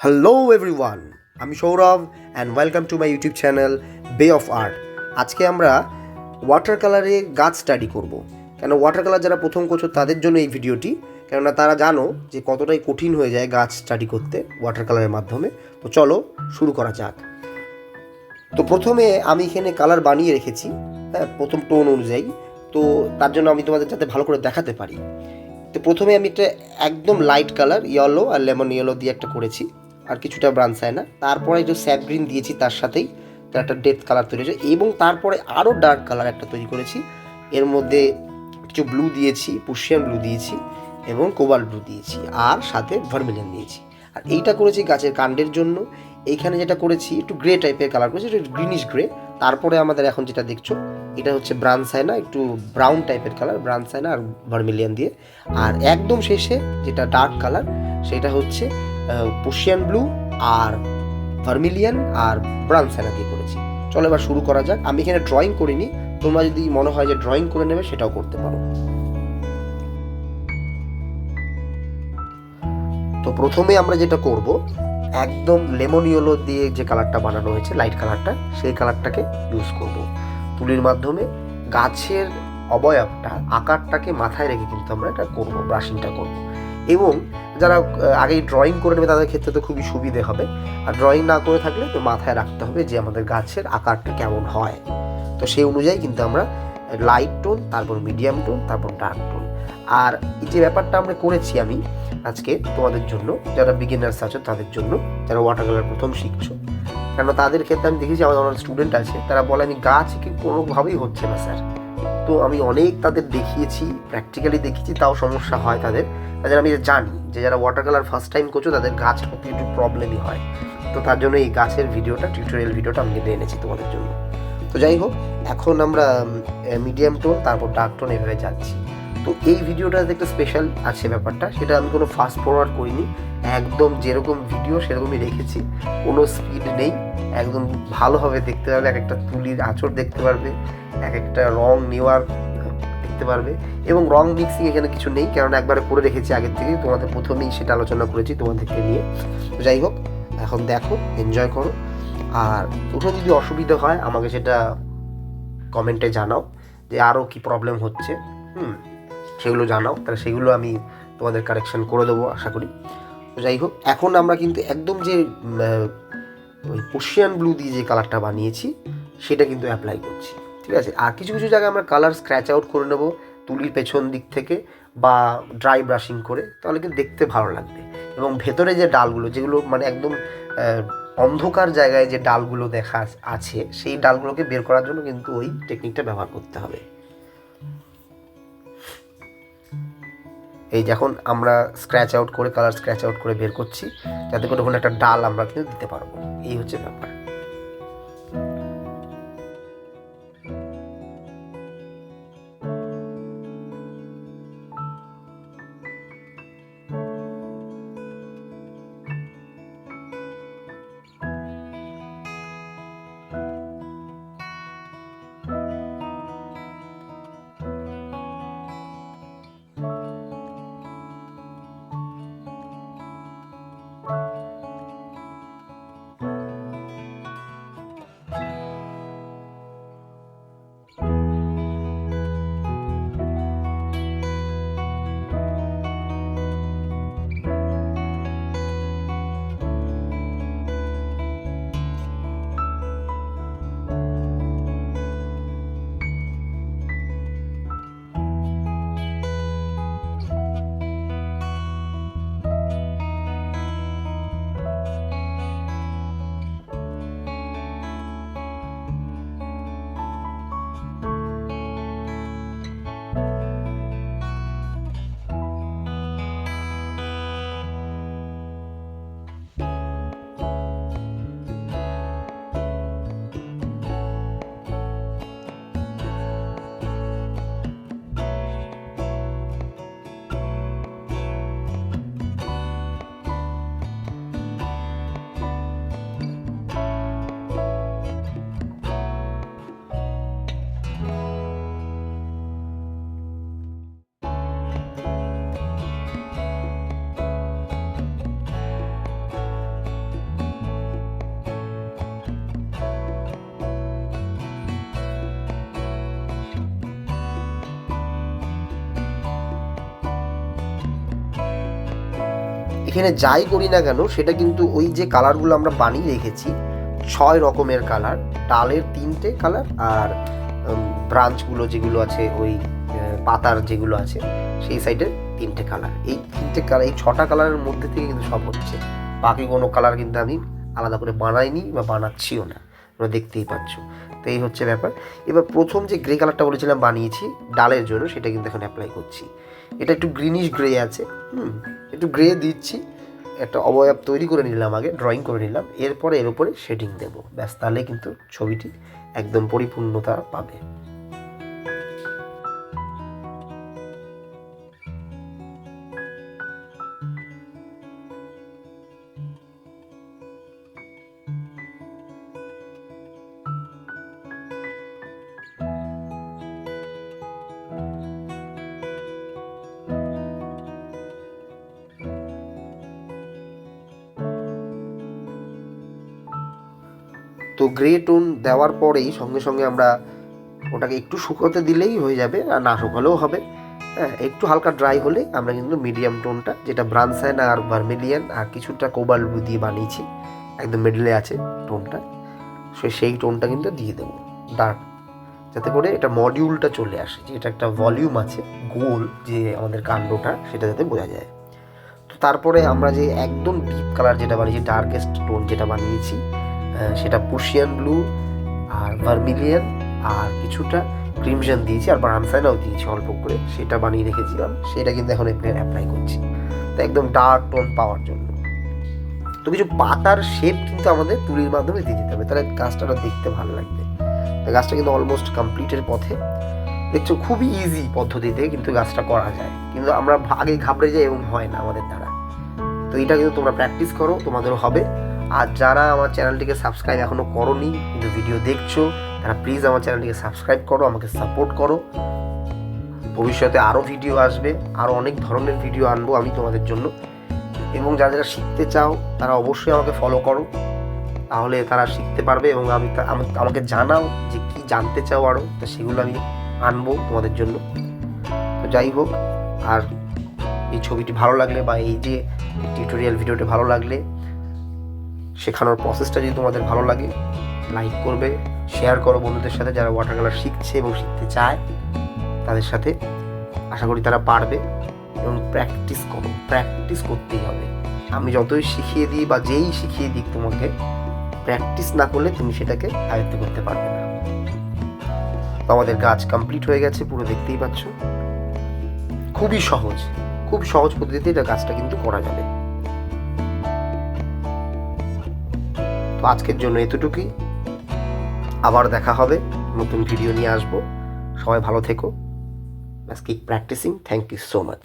Hello everyone, আমি Sourav and welcome to my YouTube channel বে of art. আজকে আমরা ওয়াটার কালারে গাছ স্টাডি করব। কেন ওয়াটার কালার যারা প্রথম করছো তাদের জন্য এই ভিডিওটি, কেননা তারা জানো যে কতটাই কঠিন হয়ে যায় গাছ স্টাডি করতে ওয়াটার কালারের মাধ্যমে। তো চলো শুরু করা যাক। তো প্রথমে আমি এখানে কালার বানিয়ে রেখেছি, হ্যাঁ, প্রথম টোন অনুযায়ী। তো তার জন্য আমি তোমাদের যাতে ভালো করে দেখাতে পারি, তো প্রথমে আমি একটা একদম লাইট কালার ইয়েলো আর লেমন ইয়েলো দিয়ে একটা করেছি, আর কিছুটা ব্রাউন সাইনা, তারপরে একটু স্যাপ গ্রিন দিয়েছি, তার সাথেই তার একটা ডেপথ কালার তৈরি হয়েছে, এবং তারপরে আরও ডার্ক কালার একটা তৈরি করেছি। এর মধ্যে কিছু ব্লু দিয়েছি, পুশিয়ান ব্লু দিয়েছি এবং কোবাল্ট ব্লু দিয়েছি, আর সাথে ভার্মিলিয়ন দিয়েছি। আর এইটা করেছি গাছের কাণ্ডের জন্য। এইখানে যেটা করেছি একটু গ্রে টাইপের কালার করেছি, একটু গ্রিনিশ গ্রে। তারপরে আমাদের এখন যেটা দেখছো এটা হচ্ছে ব্রাউন সাইনা, একটু ব্রাউন টাইপের কালার, ব্রাউন সাইনা আর ভার্মিলিয়ন দিয়ে। আর একদম শেষে যেটা ডার্ক কালার সেটা হচ্ছে পুশিয়ান ব্লু আর ভার্মিলিয়ন আর ব্রাউন সাইনা দিয়ে করেছি। চলো এবার শুরু করা যাক। আমি এখানে ড্রয়িং করিনি, তোমরা যদি মনে হয় যে ড্রয়িং করে নেবে সেটাও করতে পারো। তো প্রথমে আমরা যেটা করব, একদম লেমন ইয়েলো দিয়ে যে কালারটা বানানো হয়েছে, লাইট কালারটা, সেই কালারটাকে ইউজ করব তুলির মাধ্যমে। গাছের অবয়বটা, আকারটাকে মাথায় রেখে কিন্তু আমরা এটা করব, ব্রাশিংটা করব। এবং যারা আগেই ড্রয়িং করে নেবে তাদের ক্ষেত্রে তো খুবই সুবিধে হবে। আর ড্রয়িং না করে থাকলে তো মাথায় রাখতে হবে যে আমাদের গাছের আকারটা কেমন হয়। তো সেই অনুযায়ী কিন্তু আমরা লাইট টোন, তারপর মিডিয়াম টোন, তারপর ডার্ক টোন। আর এই যে ব্যাপারটা আমরা করেছি আমি আজকে তোমাদের জন্য, যারা বিগিনার্স আছো তাদের জন্য, যারা ওয়াটার কালার প্রথম শিখছো, কেন তাদের ক্ষেত্রে আমি দেখেছি আমাদের অনেক স্টুডেন্ট আছে, তারা বলে আমি গাছ কি কোনোভাবেই হচ্ছে না স্যার। তো আমি অনেক তাদের দেখিয়েছি, প্র্যাকটিক্যালি দেখিয়েছি, তাও সমস্যা হয় তাদের। তাদের আমি জানি যে যারা ওয়াটার কালার ফার্স্ট টাইম করছো তাদের গাছ করতে একটু প্রবলেমই হয়। তো তার জন্য এই গাছের ভিডিওটা, টিউটোরিয়াল ভিডিওটা আমি কিন্তু এনেছি তোমাদের জন্য। তো যাই হোক, এখন আমরা মিডিয়াম টোন তারপর ডার্ক টোন এভাবে যাচ্ছি। তো এই ভিডিওটাতে একটা স্পেশাল আছে ব্যাপারটা, সেটা আমি কোনো ফাস্ট ফরওয়ার্ড করিনি, একদম যেরকম ভিডিও সেরকমই রেখেছি, কোনো স্পিড নেই। একদম ভালোভাবে দেখতে পারবে, এক একটা তুলির আঁচড় দেখতে পারবে, এক একটা রং নেওয়ার দেখতে পারবে। এবং রং মিক্সিং এখানে কিছু নেই, কারণ একবারে করে রেখেছি আগের থেকেই, তোমাদের প্রথমেই সেটা আলোচনা করেছি তোমাদেরকে নিয়ে। তো যাই হোক, এখন দেখো, এনজয় করো। আর কোথাও যদি অসুবিধা হয় আমাকে সেটা কমেন্টে জানাও, যে আরও কি প্রবলেম হচ্ছে, সেগুলো জানাও, তাহলে সেগুলো আমি তোমাদের কারেকশন করে দেবো আশা করি। তো যাই হোক, এখন আমরা কিন্তু একদম যে ওই পার্সিয়ান ব্লু দিয়ে যে কালারটা বানিয়েছি সেটা কিন্তু অ্যাপ্লাই করছি, ঠিক আছে। আর কিছু কিছু জায়গায় আমরা কালার স্ক্র্যাচ আউট করে নেবো তুলির পেছন দিক থেকে, বা ড্রাই ব্রাশিং করে, তাহলে কিন্তু দেখতে ভালো লাগবে। এবং ভেতরে যে ডালগুলো, যেগুলো মানে একদম অন্ধকার জায়গায় যে ডালগুলো দেখা আছে, সেই ডালগুলোকে বের করার জন্য কিন্তু ওই টেকনিকটা ব্যবহার করতে হবে। এই যখন আমরা স্ক্র্যাচ আউট করে, কালার স্ক্র্যাচ আউট করে বের করছি, যাতে করে ওখানে একটা ডাল আমরা কিন্তু দিতে পারবো, এই হচ্ছে ব্যাপার। এখানে যাই করি না কেন সেটা কিন্তু ওই যে কালারগুলো আমরা বানিয়ে রেখেছি 6 রকমের কালার, ডালের 3টে কালার আর ব্রাঞ্চগুলো যেগুলো আছে ওই পাতার যেগুলো আছে সেই সাইডের 3টে কালার, এই 3টে কালার, এই 6টা কালারের মধ্যে থেকে কিন্তু সব হচ্ছে। বাকি কোনো কালার কিন্তু আমি আলাদা করে বানাইনি বা বানাচ্ছিও না, তোমরা দেখতেই পাচ্ছ। তো এই হচ্ছে ব্যাপার। এবার প্রথম যে গ্রে কালারটা বলেছিলাম বানিয়েছি ডালের জন্য, সেটা কিন্তু এখন অ্যাপ্লাই করছি। এটা একটু গ্রিনিশ গ্রে আছে, একটু গ্রে দিচ্ছি, একটা অবয়ব তৈরি করে নিলাম, আগে ড্রয়িং করে নিলাম, এরপরে এর উপরে শেডিং দেবো, ব্যাস, তাহলে কিন্তু ছবিটি একদম পরিপূর্ণতা পাবে। তো গ্রে টোন দেওয়ার পরেই সঙ্গে সঙ্গে আমরা ওটাকে একটু শুকোতে দিলেই হয়ে যাবে, আর না শুকালেও হবে। হ্যাঁ, একটু হালকা ড্রাই হলে আমরা কিন্তু মিডিয়াম টোনটা, যেটা ব্রাউন আর ভার্মিলিয়ান আর কিছুটা কোবাল্ট ব্লু দিয়ে বানিয়েছি, একদম মিডলে আছে টোনটা, সেই টোনটা কিন্তু দিয়ে দেবো ডার্ক, যাতে করে এটা মডিউলটা চলে আসে, যে এটা একটা ভলিউম আছে গোল যে আমাদের কাণ্ডটা, সেটা যাতে বোঝা যায়। তো তারপরে আমরা যে একদম ডিপ কালার যেটা বানিয়েছি, ডার্কেস্ট টোন যেটা বানিয়েছি, সেটা পার্সিয়ান ব্লু আর ভার্মিলিয়ান আর কিছুটা ক্রিমশন দিয়েছি, আর ব্রাউনসাইনাও দিয়েছি অল্প করে, সেটা বানিয়ে রেখেছিলাম, সেটা কিন্তু এখন অ্যাপ্লাই করছি, তো একদম ডার্ক টোন পাওয়ার জন্য। তো কিছু পাতার শেপ কিন্তু আমাদের তুলির মাধ্যমে দিয়ে দিতে হবে, তাহলে গাছটা দেখতে ভালো লাগবে। তো গাছটা কিন্তু অলমোস্ট কমপ্লিটের পথে, দেখছো খুবই ইজি পদ্ধতিতে কিন্তু গাছটা করা যায়, কিন্তু আমরা আগে ঘাবড়ে যাই এবং হয় না আমাদের দ্বারা। তো এটা কিন্তু তোমরা প্র্যাকটিস করো, তোমাদেরও হবে। আর যারা আমার চ্যানেলটিকে সাবস্ক্রাইব এখনও করোনি কিন্তু ভিডিও দেখছো, তারা প্লিজ আমার চ্যানেলটিকে সাবস্ক্রাইব করো, আমাকে সাপোর্ট করো। ভবিষ্যতে আরও ভিডিও আসবে, আরও অনেক ধরনের ভিডিও আনবো আমি তোমাদের জন্য। এবং যারা যারা শিখতে চাও তারা অবশ্যই আমাকে ফলো করো, তাহলে তারা শিখতে পারবে। এবং আমাকে জানাও যে কী জানতে চাও আরও, তো সেগুলো আমি আনবো তোমাদের জন্য। তো যাই হোক, আর এই ছবিটি ভালো লাগলে বা এই যে টিউটোরিয়াল ভিডিওটি ভালো লাগলে, শেখানোর প্রসেসটা যদি তোমাদের ভালো লাগে, লাইক করবে, শেয়ার করো বন্ধুদের সাথে যারা ওয়াটার কালার শিখছে এবং শিখতে চায় তাদের সাথে। আশা করি তারা পারবে। এবং প্র্যাকটিস করো, প্র্যাকটিস করতেই হবে। আমি যতই শিখিয়ে দিই বা যেই শিখিয়ে দিই, তোমাকে প্র্যাকটিস না করলে তুমি সেটাকে আয়ত্ত করতে পারবে না। তো আমাদের গাছ কমপ্লিট হয়ে গেছে, পুরো দেখতেই পাচ্ছ। খুবই সহজ, খুব সহজ পদ্ধতিতে এটা গাছটা কিন্তু করা যাবে। তো আজকের জন্য এতটুকুই, আবার দেখা হবে, নতুন ভিডিও নিয়ে আসবো। সবাই ভালো থেকো, keep practising. Thank you so much.